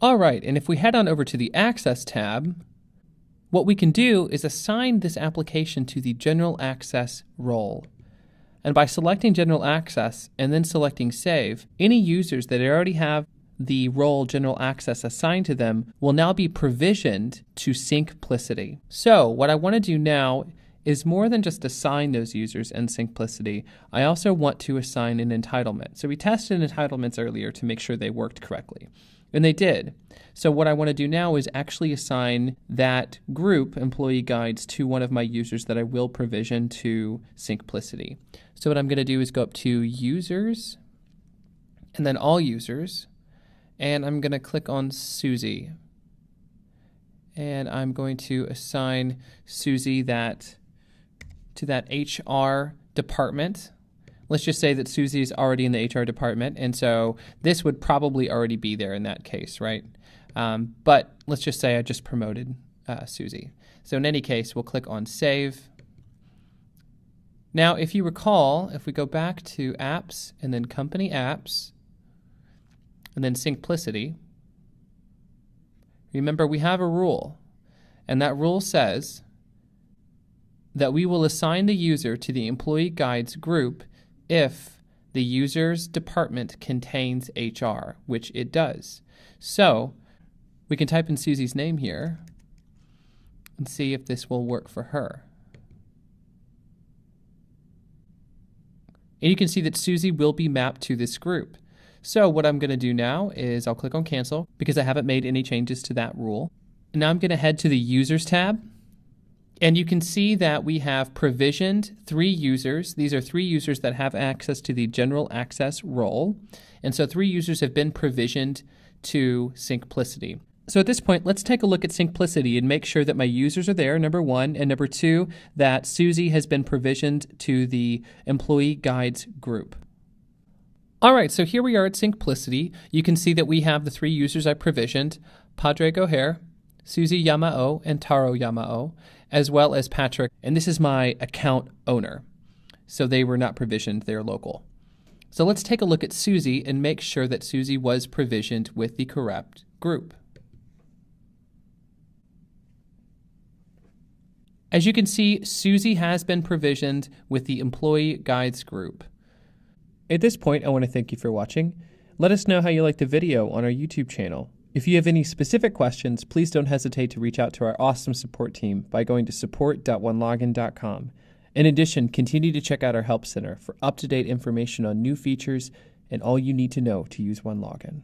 All right, and if we head on over to the Access tab, what we can do is assign this application to the General Access role. And by selecting General Access and then selecting Save, any users that already have the role General Access assigned to them will now be provisioned to Syncplicity. So what I want to do now is more than just assign those users in Syncplicity. I also want to assign an entitlement. So we tested entitlements earlier to make sure they worked correctly. And they did. So what I want to do now is actually assign that group, Employee Guides, to one of my users that I will provision to Syncplicity. So what I'm going to do is go up to Users, and then All Users, and I'm going to click on Susie. And I'm going to assign Susie to that HR department. Let's just say that Susie is already in the HR department, and so this would probably already be there in that case, right? But let's just say I just promoted Susie. So in any case, we'll click on Save. Now, if you recall, if we go back to Apps and then Company Apps and then Syncplicity, remember we have a rule, and that rule says that we will assign the user to the Employee Guides group if the user's department contains HR, which it does. So we can type in Susie's name here and see if this will work for her. And you can see that Susie will be mapped to this group. So what I'm going to do now is I'll click on Cancel because I haven't made any changes to that rule. And now I'm going to head to the Users tab. And you can see that we have provisioned 3 users. These are 3 users that have access to the General Access role. And so 3 users have been provisioned to Syncplicity. So at this point, let's take a look at Syncplicity and make sure that my users are there, number 1, and number 2, that Susie has been provisioned to the Employee Guides group. All right, so here we are at Syncplicity. You can see that we have the 3 users I provisioned, Padre Goher, Susie Yamao, and Taro Yamao, as well as Patrick, and this is my account owner. So they were not provisioned, they're local. So let's take a look at Susie and make sure that Susie was provisioned with the correct group. As you can see, Susie has been provisioned with the Employee Guides group. At this point, I want to thank you for watching. Let us know how you liked the video on our YouTube channel. If you have any specific questions, please don't hesitate to reach out to our awesome support team by going to support.onelogin.com. In addition, continue to check out our Help Center for up-to-date information on new features and all you need to know to use OneLogin.